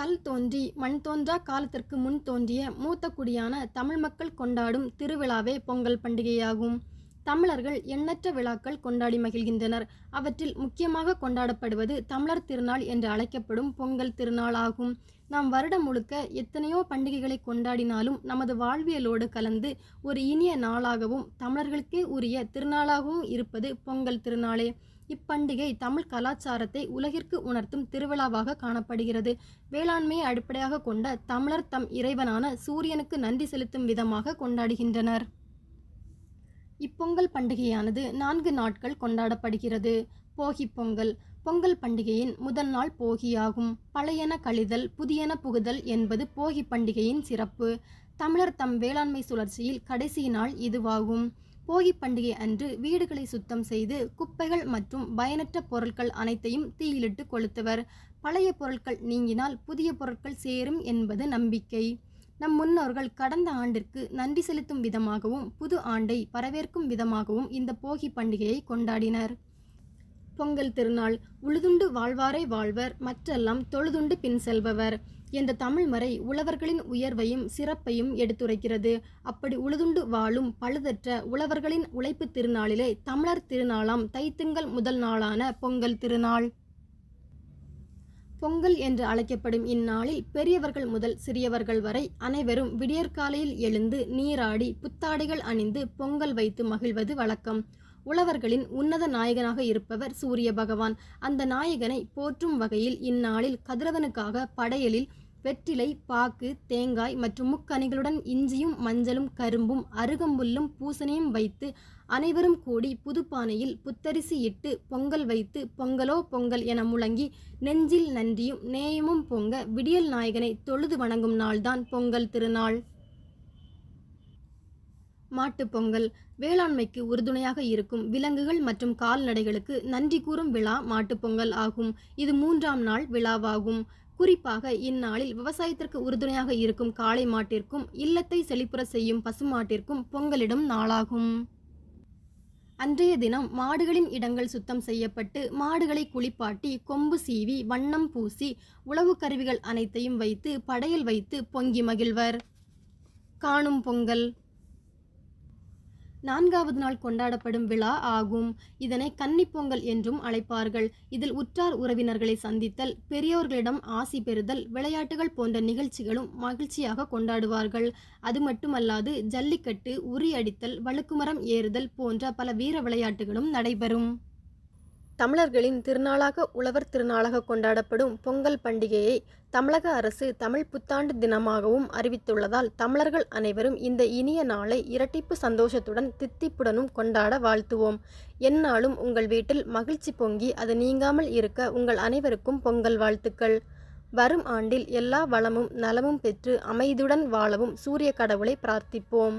கல் தோன்றி மண் தோன்றா காலத்திற்கு முன் தோன்றிய மூத்த குடியான தமிழ் மக்கள் கொண்டாடும் திருவிழாவே பொங்கல் பண்டிகையாகும். தமிழர்கள் எண்ணற்ற விழாக்கள் கொண்டாடி மகிழ்கின்றனர். அவற்றில் முக்கியமாக கொண்டாடப்படுவது தமிழர் திருநாள் என்று அழைக்கப்படும் பொங்கல் திருநாள் ஆகும். நாம் வருடம் முழுக்க எத்தனையோ பண்டிகைகளை கொண்டாடினாலும் நமது வாழ்வியலோடு கலந்து ஒரு இனிய நாளாகவும் தமிழர்களுக்கே உரிய திருநாளாகவும் இருப்பது பொங்கல் திருநாளே. இப்பண்டிகை தமிழ் கலாச்சாரத்தை உலகிற்கு உணர்த்தும் திருவிழாவாக காணப்படுகிறது. வேளாண்மையை அடிப்படையாக கொண்ட தமிழர் தம் இறைவனான சூரியனுக்கு நன்றி செலுத்தும் விதமாக கொண்டாடுகின்றனர். இப்பொங்கல் பண்டிகையானது 4 நாட்கள் கொண்டாடப்படுகிறது. போகி பொங்கல். பொங்கல் பண்டிகையின் முதல் நாள் போகியாகும். பழையன கழிதல் புதியன புகுதல் என்பது போகி பண்டிகையின் சிறப்பு. தமிழர் தம் வேளாண்மை சுழற்சியில் கடைசி நாள் இதுவாகும். போகி பண்டிகை அன்று வீடுகளை சுத்தம் செய்து குப்பைகள் மற்றும் பயனற்ற பொருட்கள் அனைத்தையும் தீயிலிட்டு கொளுத்துவர். பழைய பொருட்கள் நீங்கினால் புதிய பொருட்கள் சேரும் என்பது நம்பிக்கை. நம் முன்னோர்கள் கடந்த ஆண்டிற்கு நன்றி செலுத்தும் விதமாகவும் புது ஆண்டை வரவேற்கும் விதமாகவும் இந்த போகி பண்டிகையை கொண்டாடினர். பொங்கல் திருநாள். உழுதுண்டு வாழ்வாரை வாழ்வர், மற்றெல்லாம் தொழுதுண்டு பின் செல்பவர் என்ற தமிழ்மறை உழவர்களின் உயர்வையும் சிறப்பையும் எடுத்துரைக்கிறது. அப்படி உழுதுண்டு வாழும் பழுதற்ற உழவர்களின் உழைப்பு திருநாளிலே தமிழர் திருநாளாம் தைத்திங்கள் முதல் நாளான பொங்கல் திருநாள். பொங்கல் என்று அழைக்கப்படும் இந்நாளில் பெரியவர்கள் முதல் சிறியவர்கள் வரை அனைவரும் விடியற்காலையில் எழுந்து நீராடி புத்தாடைகள் அணிந்து பொங்கல் வைத்து மகிழ்வது வழக்கம். உழவர்களின் உன்னத நாயகனாக இருப்பவர் சூரிய பகவான். அந்த நாயகனை போற்றும் வகையில் இந்நாளில் கதிரவனுக்காக படையலில் வெற்றிலை, பாக்கு, தேங்காய் மற்றும் முக்கனிகளுடன் இஞ்சியும் மஞ்சளும் கரும்பும் அருகம்புல்லும் பூசணியும் வைத்து அனைவரும் கூடி புதுப்பானையில் புத்தரிசி இட்டு பொங்கல் வைத்து பொங்கலோ பொங்கல் என முழங்கி நெஞ்சில் நன்றியும் நேயமும் பொங்க விடியல் நாயகனை தொழுது வணங்கும் நாள்தான் பொங்கல் திருநாள். மாட்டுப்பொங்கல். வேளாண்மைக்கு உறுதுணையாக இருக்கும் விலங்குகள் மற்றும் கால்நடைகளுக்கு நன்றி கூறும் விழா மாட்டுப்பொங்கல் ஆகும். இது 3ஆம் நாள் விழாவாகும். குறிப்பாக இந்நாளில் விவசாயத்திற்கு உறுதுணையாக இருக்கும் காளை மாட்டிற்கும் இல்லத்தை செழிப்புற செய்யும் பசுமாட்டிற்கும் பொங்கலிடும் நாளாகும். அன்றைய தினம் மாடுகளின் இடங்கள் சுத்தம் செய்யப்பட்டு மாடுகளை குளிப்பாட்டி கொம்பு சீவி வண்ணம் பூசி உழவு கருவிகள் அனைத்தையும் வைத்து படையல் வைத்து பொங்கி மகிழ்வர். காணும் பொங்கல். 4வது நாள் கொண்டாடப்படும் விழா ஆகும். இதனை கன்னிப்பொங்கல் என்றும் அழைப்பார்கள். இதில் உற்றார் உறவினர்களை சந்தித்தல், பெரியோர்களிடம் ஆசி பெறுதல், விளையாட்டுகள் போன்ற நிகழ்ச்சிகளும் மகிழ்ச்சியாக கொண்டாடுவார்கள். அது மட்டுமல்லாது ஜல்லிக்கட்டு, உரி அடித்தல், வழுக்குமரம் ஏறுதல் போன்ற பல வீர விளையாட்டுகளும் நடைபெறும். தமிழர்களின் திருநாளாக உழவர் திருநாளாக கொண்டாடப்படும் பொங்கல் பண்டிகையை தமிழக அரசு தமிழ் புத்தாண்டு தினமாகவும் அறிவித்துள்ளதால் தமிழர்கள் அனைவரும் இந்த இனிய நாளை இரட்டிப்பு சந்தோஷத்துடன் தித்திப்புடனும் கொண்டாட வாழ்த்துவோம். எந்நாளும் உங்கள் வீட்டில் மகிழ்ச்சி பொங்கி அது நீங்காமல் இருக்க உங்கள் அனைவருக்கும் பொங்கல் வாழ்த்துக்கள். வரும் ஆண்டில் எல்லா வளமும் நலமும் பெற்று அமைதியுடன் வாழவும் சூரிய கடவுளை பிரார்த்திப்போம்.